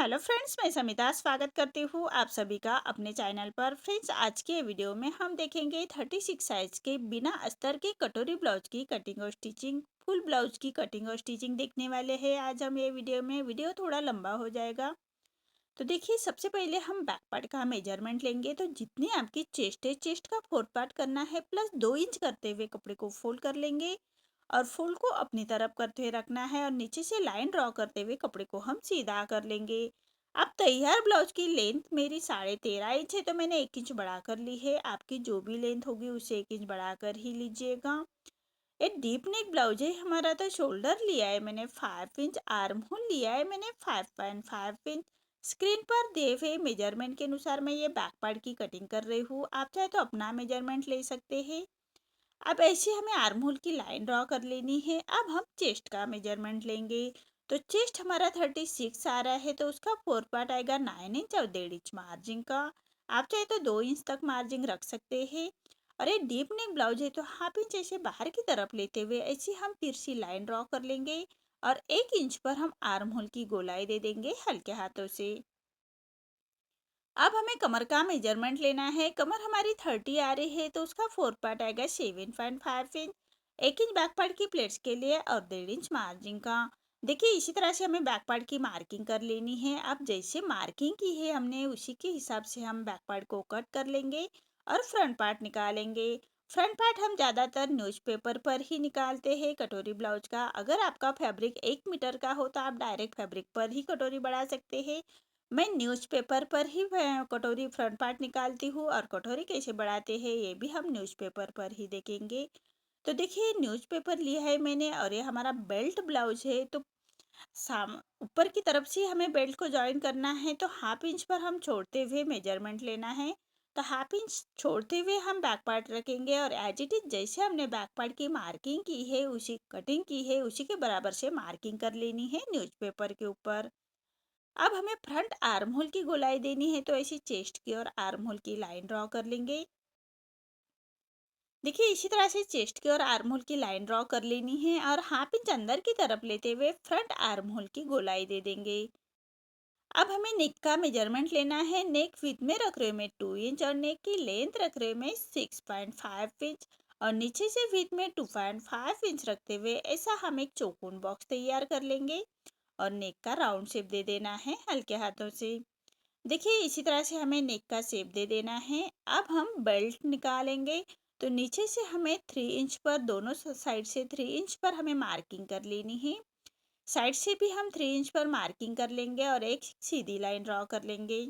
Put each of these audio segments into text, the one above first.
Hello friends, मैं समिता स्वागत करती हूँ आप सभी का अपने चैनल पर। फ्रेंड्स, आज के वीडियो में हम देखेंगे 36 साइज के बिना अस्तर के कटोरी ब्लाउज की कटिंग और स्टिचिंग। फुल ब्लाउज की कटिंग और स्टिचिंग देखने वाले हैं आज हम ये वीडियो थोड़ा लंबा हो जाएगा। तो देखिए, सबसे पहले हम बैक पार्ट का मेजरमेंट लेंगे। तो जितनी आपकी चेस्ट है, चेस्ट का फोर्थ पार्ट करना है प्लस 2 इंच करते हुए कपड़े को फोल्ड कर लेंगे और फोल्ड को अपनी तरफ करते हुए रखना है और नीचे से लाइन ड्रॉ करते हुए कपड़े को हम सीधा कर लेंगे। अब तैयार ब्लाउज की लेंथ मेरी 13.5 इंच है, तो मैंने 1 इंच बढ़ा कर ली है। आपकी जो भी लेंथ होगी उसे 1 इंच बढ़ा कर ही लीजिएगा। एक डीप नेक ब्लाउज है हमारा, तो शोल्डर लिया है मैंने 5 इंच, आर्म होल लिया है मैंने 5.5 इंच। स्क्रीन पर दिए हुए मेजरमेंट के अनुसार मैं ये बैक पार्ट की कटिंग कर रही हूँ। आप चाहे तो अपना मेजरमेंट ले सकते हैं। अब ऐसे हमें आर्म होल की लाइन ड्रॉ कर लेनी है। अब हम चेस्ट का मेजरमेंट लेंगे। तो चेस्ट हमारा 36 आ रहा है, तो उसका फोर पार्ट आएगा 9 इंच और 1.5 इंच मार्जिन का। आप चाहे तो 2 इंच तक मार्जिन रख सकते हैं। और ये डीप नेक ब्लाउज है, तो हाफ इंच ऐसे बाहर की तरफ लेते हुए ऐसी हम तिरछी लाइन ड्रॉ कर लेंगे और 1 इंच पर हम आर्म होल की गोलाई दे देंगे हल्के हाथों से। अब हमें कमर का मेजरमेंट लेना है। कमर हमारी 30 आ रही है, तो उसका फोर पार्ट आएगा 7.5 इंच। 1 इंच बैक पार्ट की प्लेट्स के लिए और 1.5 इंच मार्जिन का। देखिए, इसी तरह से हमें बैक पार्ट की मार्किंग कर लेनी है। अब जैसे मार्किंग की है हमने, उसी के हिसाब से हम बैक पार्ट को कट कर लेंगे और फ्रंट पार्ट निकालेंगे। फ्रंट पार्ट हम ज़्यादातर न्यूज़पेपर पर ही निकालते हैं कटोरी ब्लाउज का। अगर आपका फैब्रिक 1 मीटर का हो तो आप डायरेक्ट फैब्रिक पर ही कटोरी बढ़ा सकते हैं। मैं न्यूज़पेपर पर ही कटोरी फ्रंट पार्ट निकालती हूँ और कटोरी कैसे बढ़ाते हैं ये भी हम न्यूज़पेपर पर ही देखेंगे। तो देखिए, न्यूज़पेपर लिया है मैंने और ये हमारा बेल्ट ब्लाउज है। तो साम ऊपर की तरफ से हमें बेल्ट को जॉइन करना है, तो हाफ इंच पर हम छोड़ते हुए मेजरमेंट लेना है। तो हाफ इंच छोड़ते हुए हम बैक पार्ट रखेंगे और एज इट इज जैसे हमने बैक पार्ट की मार्किंग की है, उसी कटिंग की है, उसी के बराबर से मार्किंग कर लेनी है न्यूज़पेपर के ऊपर। अब हमें फ्रंट आर्म होल की गोलाई देनी है, तो ऐसी चेस्ट की और आर्म होल की लाइन ड्रॉ कर लेंगे। देखिए, इसी तरह से चेस्ट की और आर्म होल की लाइन ड्रॉ कर लेनी है और हाफ इंच अंदर की तरफ लेते हुए फ्रंट आर्म होल की गोलाई दे देंगे। अब हमें नेक का मेजरमेंट लेना है। नेक विथ में रख रहे मैं 2 इंच और नेक की लेंथ रख रहे मैं 6.5 इंच और नीचे से विथ में 2.5 इंच रखते हुए ऐसा हम एक चौकोन बॉक्स तैयार कर लेंगे और नेक का राउंड शेप दे देना है हल्के हाथों से। देखिए, इसी तरह से हमें नेक का शेप दे देना है। अब हम बेल्ट निकालेंगे। तो नीचे से हमें 3 इंच पर, दोनों साइड से 3 इंच पर हमें मार्किंग कर लेनी है। साइड से भी हम 3 इंच पर मार्किंग कर लेंगे और एक सीधी लाइन ड्रॉ कर लेंगे।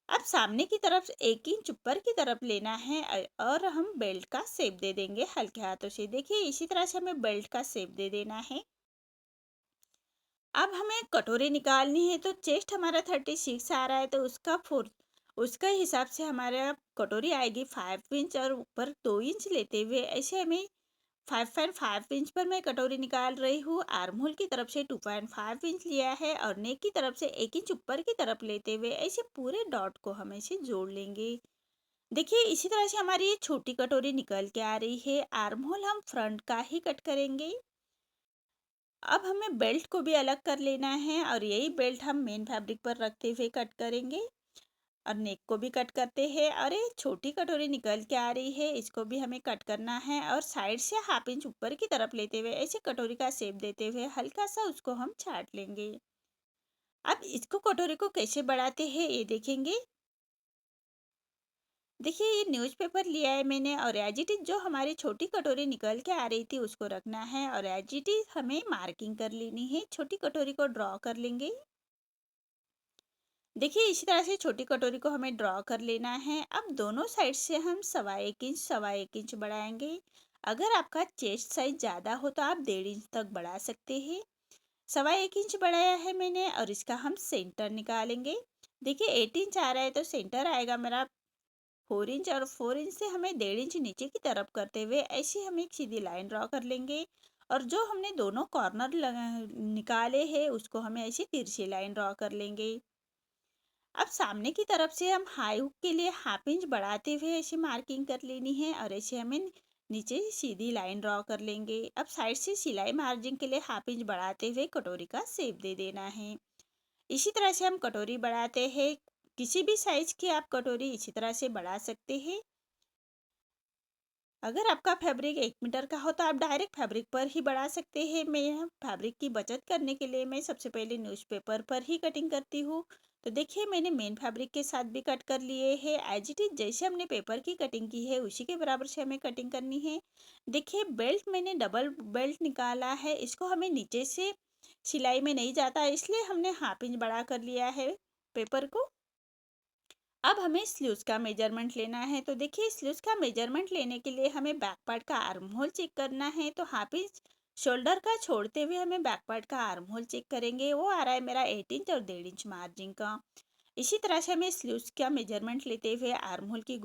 अब सामने की तरफ 1 इंच ऊपर की तरफ लेना है और हम बेल्ट का शेप दे देंगे हल्के हाथों से। देखिए, इसी तरह से हमें बेल्ट का शेप दे देना है। अब हमें कटोरी निकालनी है। तो चेस्ट हमारा 36 आ रहा है, तो उसका हिसाब से हमारा कटोरी आएगी 5 इंच और ऊपर 2 इंच लेते हुए ऐसे हमें 5.5 इंच पर मैं कटोरी निकाल रही हूँ। आर्म होल की तरफ से 2.5 इंच लिया है और नेक की तरफ से 1 इंच ऊपर की तरफ लेते हुए ऐसे पूरे डॉट को हम ऐसे जोड़ लेंगे। देखिए, इसी तरह से हमारी ये छोटी कटोरी निकल के आ रही है। आर्म होल हम फ्रंट का ही कट करेंगे। अब हमें बेल्ट को भी अलग कर लेना है और यही बेल्ट हम मेन फैब्रिक पर रखते हुए कट करेंगे और नेक को भी कट करते हैं। और ये छोटी कटोरी निकल के आ रही है, इसको भी हमें कट करना है और साइड से हाफ इंच ऊपर की तरफ लेते हुए ऐसे कटोरी का शेप देते हुए हल्का सा उसको हम छाट लेंगे। अब इसको कटोरी को कैसे बढ़ाते हैं ये देखेंगे। देखिए, ये न्यूज़पेपर लिया है मैंने और एज इट इज जो हमारी छोटी कटोरी निकल के आ रही थी उसको रखना है और एज इट इज हमें मार्किंग कर लेनी है। छोटी कटोरी को ड्रॉ कर लेंगे। देखिए, इसी तरह से छोटी कटोरी को हमें ड्रॉ कर लेना है। अब दोनों साइड से हम सवा एक इंच बढ़ाएंगे। अगर आपका चेस्ट साइज ज़्यादा हो तो आप 1.5 इंच तक बढ़ा सकते हैं। सवा 1 इंच बढ़ाया है मैंने और इसका हम सेंटर निकालेंगे। देखिए, 8 इंच आ रहा है, तो सेंटर आएगा मेरा 4 इंच और 4 इंच से हमें 1.5 इंच नीचे की तरफ करते हुए ऐसे हम एक सीधी लाइन ड्रॉ कर लेंगे और जो हमने दोनों कॉर्नर निकाले हैं उसको हमें ऐसी तिरछी लाइन ड्रॉ कर लेंगे। अब सामने की तरफ से हम हाई हुक के लिए हाफ इंच बढ़ाते हुए ऐसे मार्किंग कर लेनी है और ऐसे हमें नीचे सीधी लाइन ड्रॉ कर लेंगे। अब साइड से सिलाई मार्जिन के लिए हाफ इंच बढ़ाते हुए कटोरी का शेप दे देना है। इसी तरह से हम कटोरी बढ़ाते हैं। किसी भी साइज की आप कटोरी इसी तरह से बढ़ा सकते हैं। अगर आपका फैब्रिक 1 मीटर का हो तो आप डायरेक्ट फैब्रिक पर ही बढ़ा सकते हैं। मैं यहाँ फैब्रिक की बचत करने के लिए मैं सबसे पहले न्यूज़पेपर पर ही कटिंग करती हूँ। तो देखिए मैंने मेन फैब्रिक के साथ भी कट कर लिए हैं। एज इट इज जैसे हमने पेपर की कटिंग की है उसी के बराबर से हमें कटिंग करनी है। देखिए बेल्ट मैंने डबल बेल्ट निकाला है, इसको हमें नीचे से सिलाई में नहीं जाता इसलिए हमने हाफ इंच बड़ा कर लिया है पेपर को। अब हमें स्लीव्स का मेजरमेंट लेना है। तो देखिए स्लीव्स का मेजरमेंट लेने के लिए हमें बैक पार्ट का आर्म होल चेक करना है। तो हाफ इंच शोल्डर का छोड़ते हुए हमें बैक पार्ट का आर्म होल चेक करेंगे। वो आ रहा है मेरा 8 इंच और 1.5 इंच मार्जिन का। इसी तरह से हमें स्लीव्स का मेजरमेंट लेते हुए आर्म होल की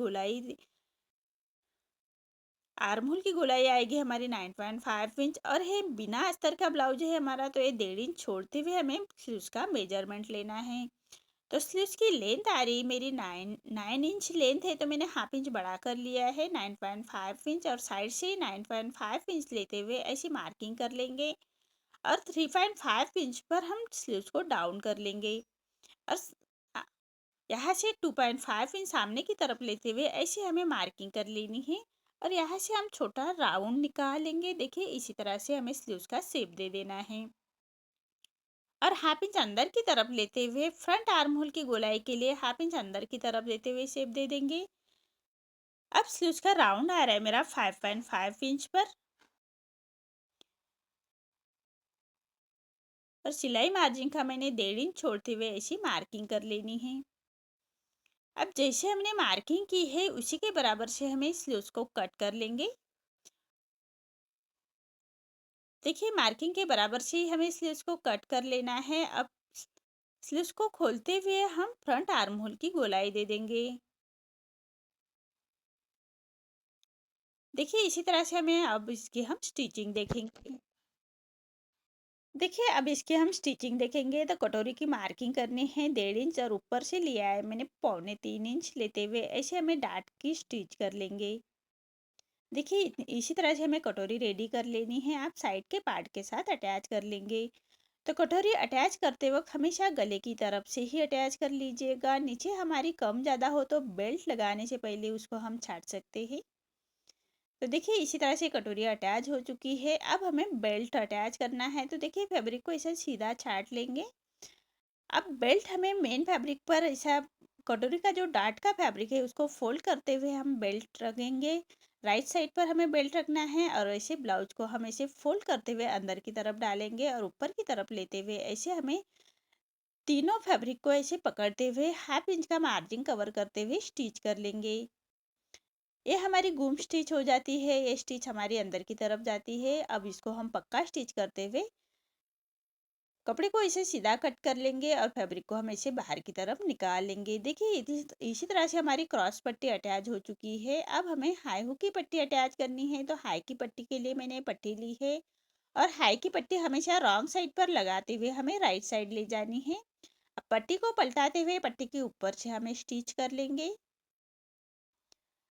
गोलाई आएगी हमारी 9.5 इंच और है बिना अस्तर का ब्लाउज है हमारा, तो ये 1.5 इंच छोड़ते हुए हमें स्लीव्स का मेजरमेंट लेना है। तो स्लीव्स की लेंथ आ रही मेरी 9 इंच लेंथ है, तो मैंने हाफ इंच बढ़ा कर लिया है 9.5 इंच और साइड से 9.5 इंच लेते हुए ऐसी मार्किंग कर लेंगे। और 3.5 इंच पर हम स्लीव्स को डाउन कर लेंगे और यहाँ से 2.5 इंच सामने की तरफ लेते हुए ऐसे हमें मार्किंग कर लेनी है। और यहाँ से हम छोटा राउंड निकालेंगे। देखिए इसी तरह से हमें स्लीव्स का शेप दे देना है। और हाफ इंच अंदर की तरफ लेते हुए फ्रंट आर्म होल की गोलाई के लिए हाफ इंच अंदर की तरफ लेते हुए शेप दे देंगे। अब स्लीव्स का राउंड आ रहा है मेरा 5.5 इंच पर और सिलाई मार्जिन का मैंने 1.5 इंच छोड़ते हुए ऐसी मार्किंग कर लेनी है। अब जैसे हमने मार्किंग की है उसी के बराबर से हमें स्लीव्स को कट कर लेंगे। देखिए मार्किंग के बराबर से ही हमें स्लीव्स को कट कर लेना है। अब स्लीव्स को खोलते हुए हम फ्रंट आर्म होल की गोलाई दे देंगे। देखिए इसी तरह से हमें अब इसकी हम स्टिचिंग देखेंगे। देखिए अब इसकी हम स्टिचिंग देखेंगे। तो कटोरी की मार्किंग करनी है 1.5 इंच और ऊपर से लिया है मैंने 2.25 इंच लेते हुए ऐसे हमें डाट की स्टिच कर लेंगे। देखिए इसी तरह से हमें कटोरी रेडी कर लेनी है। आप साइड के पार्ट के साथ अटैच कर लेंगे। तो कटोरी अटैच करते वक्त हमेशा गले की तरफ से ही अटैच कर लीजिएगा। नीचे हमारी कम ज़्यादा हो तो बेल्ट लगाने से पहले उसको हम छाट सकते हैं। तो देखिए इसी तरह से कटोरी अटैच हो चुकी है। अब हमें बेल्ट अटैच करना है। तो देखिए फैब्रिक को ऐसे सीधा छाट लेंगे। अब बेल्ट हमें मेन फैब्रिक पर ऐसा कटोरी का जो डार्ट का फैब्रिक है उसको फोल्ड करते हुए हम बेल्ट रखेंगे। राइट साइड पर हमें बेल्ट रखना है और ऐसे ब्लाउज को हम ऐसे फोल्ड करते हुए अंदर की तरफ डालेंगे और ऊपर की तरफ लेते हुए ऐसे हमें तीनों फैब्रिक को ऐसे पकड़ते हुए हाफ इंच का मार्जिन कवर करते हुए स्टिच कर लेंगे। ये हमारी गुम स्टिच हो जाती है। ये स्टिच हमारी अंदर की तरफ जाती है। अब इसको हम पक्का स्टिच करते हुए कपड़े को ऐसे सीधा कट कर लेंगे और फैब्रिक को हम ऐसे बाहर की तरफ निकाल लेंगे। देखिए इसी तरह से हमारी क्रॉस पट्टी अटैच हो चुकी है। अब हमें हाई हुक की पट्टी अटैच करनी है। तो हाई की पट्टी के लिए मैंने पट्टी ली है और हाई की पट्टी हमेशा रॉन्ग साइड पर लगाते हुए हमें राइट साइड ले जानी है। अब पट्टी को पलटाते हुए पट्टी के ऊपर से हमें स्टिच कर लेंगे।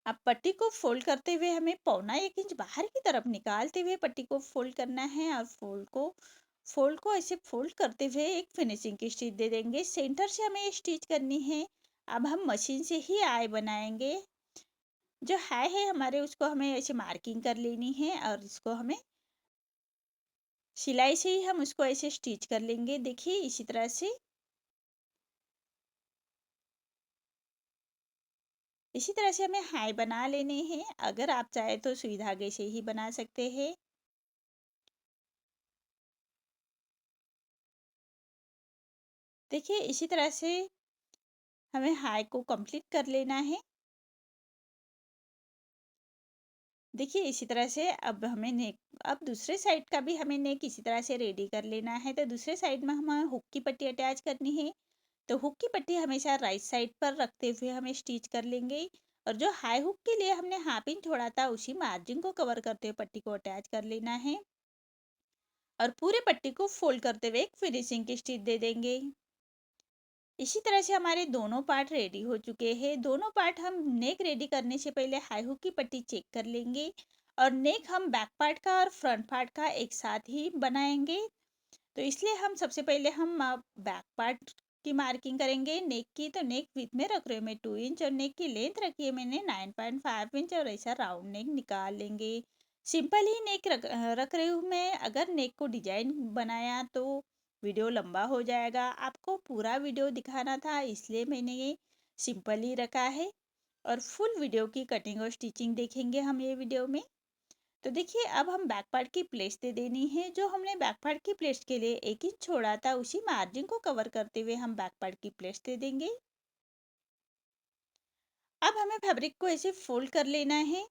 अब पट्टी को फोल्ड करते हुए हमें 1.25 इंच बाहर की तरफ निकालते हुए पट्टी को फोल्ड करना है और फोल्ड को ऐसे फोल्ड करते हुए एक फिनिशिंग की स्टिच दे देंगे। सेंटर से हमें ये स्टिच करनी है। अब हम मशीन से ही आई बनाएंगे। जो है हमारे उसको हमें ऐसे मार्किंग कर लेनी है और इसको हमें सिलाई से ही हम उसको ऐसे स्टिच कर लेंगे। देखिए इसी तरह से हमें हाई बना लेने हैं। अगर आप चाहे तो सुई धागे से ही बना सकते हैं। देखिए इसी तरह से हमें हाई को कंप्लीट कर लेना है। देखिए इसी तरह से अब दूसरे साइड का भी हमें नेक इसी तरह से रेडी कर लेना है। तो दूसरे साइड में हमें हुक की पट्टी अटैच करनी है। तो हुक की पट्टी हमेशा राइट साइड पर रखते हुए हमें स्टिच कर लेंगे और जो हाई हुक के लिए हमने हाफ इंच छोड़ा था उसी मार्जिन को कवर करते हुए पट्टी को अटैच कर लेना है और पूरे पट्टी को फोल्ड करते हुए एक फिनिशिंग की स्टिच दे देंगे। इसी तरह से हमारे दोनों पार्ट रेडी हो चुके हैं। दोनों पार्ट हम नेक रेडी करने से पहले हाई हुक की पट्टी चेक कर लेंगे और नेक हम बैक पार्ट का और फ्रंट पार्ट का एक साथ ही बनाएंगे। तो इसलिए हम सबसे पहले हम बैक पार्ट की मार्किंग करेंगे नेक की। तो नेक विथ में रख रही हूँ मैं 2 इंच और नेक की लेंथ रखी है मैंने 9.5 इंच और ऐसा राउंड नेक निकाल लेंगे। सिंपल ही नेक रख रही हूँ मैं। अगर नेक को डिजाइन बनाया तो वीडियो लंबा हो जाएगा, आपको पूरा वीडियो दिखाना था इसलिए मैंने ये सिंपल ही रखा है। और फुल वीडियो की कटिंग और स्टिचिंग देखेंगे हम ये वीडियो में। तो देखिए अब हम बैक पार्ट की प्लेट्स दे देनी है। जो हमने बैक पार्ट की प्लेट्स के लिए 1 इंच छोड़ा था उसी मार्जिन को कवर करते हुए हम बैक पार्ट की प्लेट्स दे देंगे। अब हमें फैब्रिक को ऐसे फोल्ड कर लेना है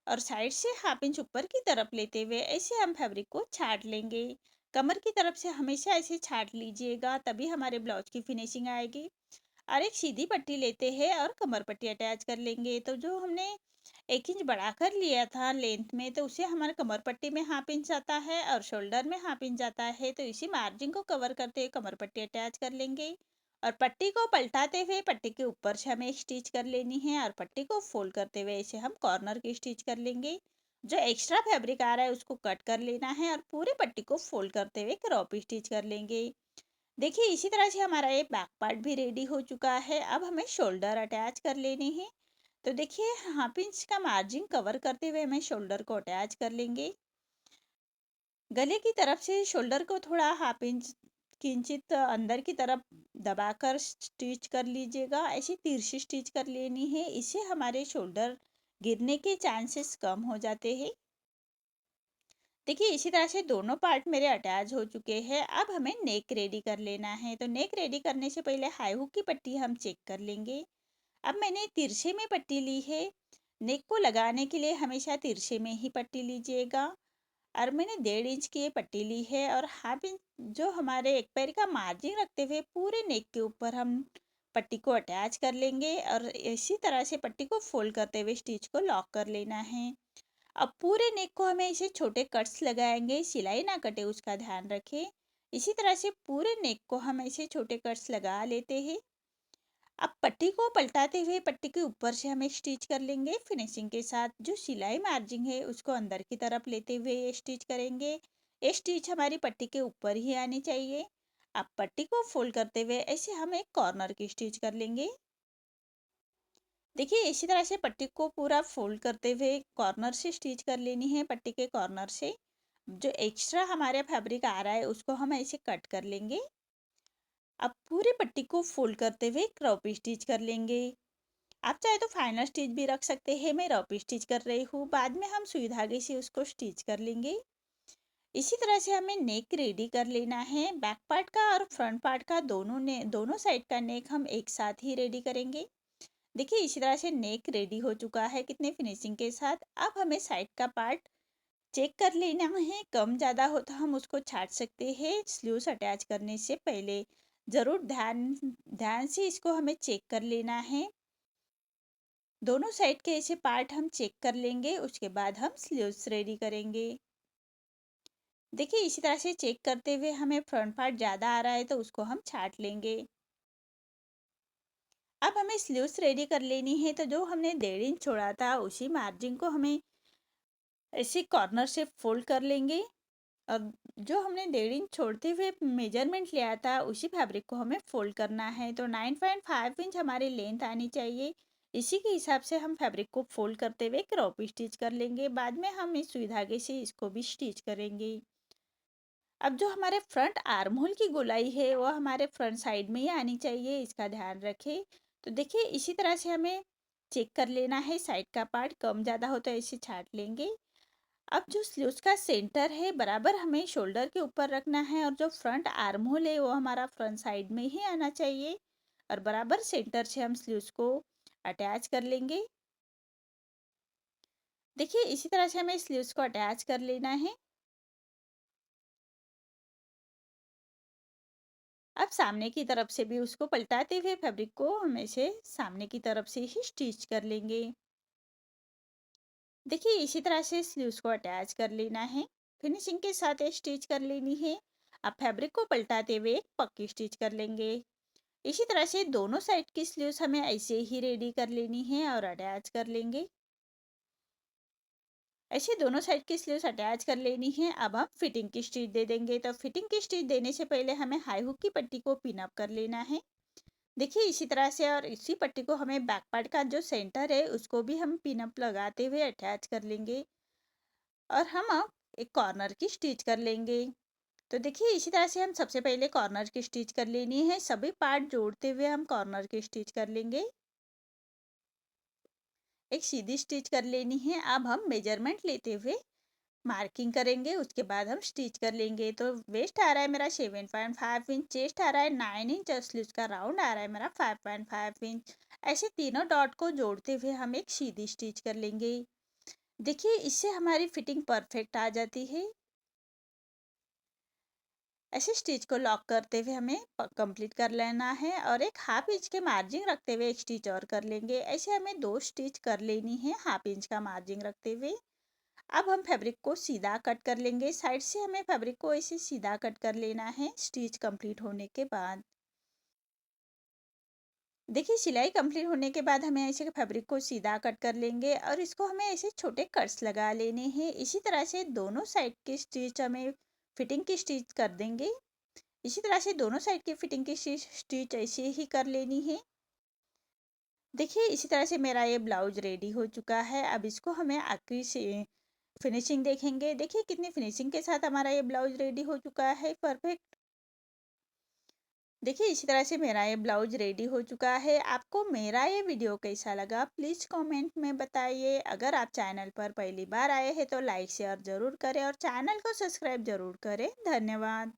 और साइड से 1/2 इंच ऊपर की तरफ लेते हुए ऐसे हम फैब्रिक को छाट लेंगे। कमर की तरफ से हमेशा ऐसे छाट लीजिएगा, तभी हमारे ब्लाउज की फिनिशिंग आएगी। और एक सीधी पट्टी लेते हैं और कमर पट्टी अटैच कर लेंगे। तो जो हमने 1 इंच बढ़ाकर लिया था लेंथ में, तो उसे हमारे कमर पट्टी में 1/2 इंच आता है और शोल्डर में 1/2 इंच आता है। तो इसी मार्जिन को कवर करते हुए कमर पट्टी अटैच कर लेंगे और पट्टी को पलटाते हुए पट्टी के ऊपर से हमें एक स्टिच कर लेनी है और पट्टी को फोल्ड करते हुए इसे हम कॉर्नर की स्टिच कर लेंगे। जो एक्स्ट्रा फैब्रिक आ रहा है उसको कट कर लेना है और पूरी पट्टी को फोल्ड करते हुए क्रॉप स्टिच कर लेंगे। देखिए इसी तरह से हमारा ये बैक पार्ट भी रेडी हो चुका है। अब हमें शोल्डर अटैच कर लेने हैं। तो देखिए 1/2 इंच का मार्जिन कवर करते हुए हमें शोल्डर को अटैच कर लेंगे। गले की तरफ से शोल्डर को थोड़ा 1/2 इंच किंचित अंदर की तरफ दबाकर स्टिच कर लीजिएगा। ऐसी तिरछी स्टिच कर लेनी है, इससे हमारे शोल्डर गिरने के चांसेस कम हो जाते हैं। देखिए इसी तरह से दोनों पार्ट मेरे अटैच हो चुके हैं। अब हमें नेक रेडी कर लेना है। तो नेक रेडी करने से पहले हाई हुक की पट्टी हम चेक कर लेंगे। अब मैंने तिरछे में पट्टी ली है। नेक को लगाने के लिए हमेशा तिरछे में ही पट्टी लीजिएगा। और मैंने 1.5 इंच की ये पट्टी ली है और 1/2 इंच जो हमारे एक पैर का मार्जिन रखते हुए पूरे नेक के ऊपर हम पट्टी को अटैच कर लेंगे और इसी तरह से पट्टी को फोल्ड करते हुए स्टिच को लॉक कर लेना है। अब पूरे नेक को हमें इसे छोटे कट्स लगाएंगे, सिलाई ना कटे उसका ध्यान रखें। इसी तरह से पूरे नेक को हम ऐसे छोटे कट्स लगा लेते हैं। अब पट्टी को पलटाते हुए पट्टी के ऊपर से हम एक स्टिच कर लेंगे फिनिशिंग के साथ। जो सिलाई मार्जिन है उसको अंदर की तरफ लेते हुए ये स्टिच करेंगे। ये स्टिच हमारी पट्टी के ऊपर ही आनी चाहिए। अब पट्टी को फोल्ड करते हुए ऐसे हम एक कॉर्नर की स्टिच कर लेंगे। देखिए इसी तरह से पट्टी को पूरा फोल्ड करते हुए कॉर्नर से स्टिच कर लेनी है। पट्टी के कॉर्नर से जो एक्स्ट्रा हमारे फैब्रिक आ रहा है उसको हम ऐसे कट कर लेंगे। अब पूरी पट्टी को फोल्ड करते हुए क्रॉप स्टिच कर लेंगे। आप चाहे तो फाइनल स्टिच भी रख सकते हैं, मैं रॉप स्टिच कर रही हूँ। बाद में हम सुई धागे से उसको स्टिच कर लेंगे। इसी तरह से हमें नेक रेडी कर लेना है। बैक पार्ट का और फ्रंट पार्ट का दोनों साइड का नेक हम एक साथ ही रेडी करेंगे। देखिए इसी तरह से नेक रेडी हो चुका है कितने फिनिशिंग के साथ। अब हमें साइड का पार्ट चेक कर लेना है, कम ज़्यादा हो तो हम उसको छाट सकते हैं स्लीव्स अटैच करने से पहले। ज़रूर ध्यान ध्यान से इसको हमें चेक कर लेना है। दोनों साइड के ऐसे पार्ट हम चेक कर लेंगे, उसके बाद हम स्लीव्स रेडी करेंगे। देखिए इसी तरह से चेक करते हुए हमें फ्रंट पार्ट ज़्यादा आ रहा है तो उसको हम छाट लेंगे। अब हमें स्लीव्स रेडी कर लेनी है। तो जो हमने 1.5 इंच छोड़ा था उसी मार्जिन को हमें ऐसे कॉर्नर से फोल्ड कर लेंगे और जो हमने 1.5 इंच छोड़ते हुए मेजरमेंट लिया था उसी फैब्रिक को हमें फोल्ड करना है। तो 9.5 इंच हमारी लेंथ आनी चाहिए। इसी के हिसाब से हम फैब्रिक को फोल्ड करते हुए क्रॉप स्टिच कर लेंगे। बाद में हम इस सुई धागे से इसको भी स्टिच करेंगे। अब जो हमारे फ्रंट आर्म होल की गोलाई है वो हमारे फ्रंट साइड में ही आनी चाहिए, इसका ध्यान रखें। तो देखिए इसी तरह से हमें चेक कर लेना है। साइड का पार्ट कम ज़्यादा हो तो ऐसे छाट लेंगे। अब जो स्लीव्स का सेंटर है बराबर हमें शोल्डर के ऊपर रखना है और जो फ्रंट आर्म होल है वो हमारा फ्रंट साइड में ही आना चाहिए और बराबर सेंटर से हम स्लीव्स को अटैच कर लेंगे। देखिए इसी तरह से हमें स्लीव्स को अटैच कर लेना है। अब सामने की तरफ से भी उसको पलटाते हुए फैब्रिक को हम ऐसे सामने की तरफ से ही स्टिच कर लेंगे। देखिए इसी तरह से स्लीव्स को अटैच कर लेना है। फिनिशिंग के साथ ये स्टिच कर लेनी है। अब फैब्रिक को पलटाते हुए एक पक्की स्टिच कर लेंगे। इसी तरह से दोनों साइड की स्लीव्स हमें ऐसे ही रेडी कर लेनी है और अटैच कर लेंगे। ऐसे दोनों साइड की स्लीव्स अटैच कर लेनी है। अब हम फिटिंग की स्टिच दे देंगे। तो फिटिंग की स्टिच देने से पहले हमें हाई हुक की पट्टी को पिन अप कर लेना है। देखिए इसी तरह से, और इसी पट्टी को हमें बैक पार्ट का जो सेंटर है उसको भी हम पिन अप लगाते हुए अटैच कर लेंगे। और हम अब एक कॉर्नर की स्टिच कर लेंगे। तो देखिए इसी तरह से हम सबसे पहले कॉर्नर की स्टिच कर लेनी है। सभी पार्ट जोड़ते हुए हम कॉर्नर की स्टिच कर लेंगे। एक सीधी स्टिच कर लेनी है। अब हम मेजरमेंट लेते हुए मार्किंग करेंगे, उसके बाद हम स्टिच कर लेंगे। तो वेस्ट आ रहा है मेरा 7.5 इंच, चेस्ट आ रहा है 9 इंच और स्लीव्स का राउंड आ रहा है मेरा 5.5 इंच। ऐसे तीनों डॉट को जोड़ते हुए हम एक सीधी स्टिच कर लेंगे। देखिए इससे हमारी फिटिंग परफेक्ट आ जाती है। ऐसे स्टिच को लॉक करते हुए हमें कंप्लीट कर लेना है और एक हाफ इंच के मार्जिन रखते हुए एक स्टिच और कर लेंगे। ऐसे हमें 2 स्टिच कर लेनी है हाफ इंच का मार्जिन रखते हुए। अब हम फैब्रिक को सीधा कट कर लेंगे। साइड से हमें फैब्रिक को ऐसे सीधा कट कर लेना है स्टिच कंप्लीट होने के बाद। देखिए सिलाई कंप्लीट होने के बाद हमें ऐसे फैब्रिक को सीधा कट कर लेंगे और इसको हमें ऐसे छोटे कट्स लगा लेने हैं। इसी तरह से दोनों साइड की स्टिच हमें फिटिंग की स्टिच कर देंगे। इसी तरह से दोनों साइड की फिटिंग की स्टिच ऐसे ही कर लेनी है। देखिए इसी तरह से मेरा ये ब्लाउज रेडी हो चुका है। अब इसको हमें आखिरी से फिनिशिंग देखेंगे। देखिए कितनी फिनिशिंग के साथ हमारा ये ब्लाउज रेडी हो चुका है परफेक्ट। देखिए इसी तरह से मेरा ये ब्लाउज रेडी हो चुका है। आपको मेरा ये वीडियो कैसा लगा प्लीज़ कमेंट में बताइए। अगर आप चैनल पर पहली बार आए हैं तो लाइक शेयर ज़रूर करें और चैनल को सब्सक्राइब ज़रूर करें। धन्यवाद।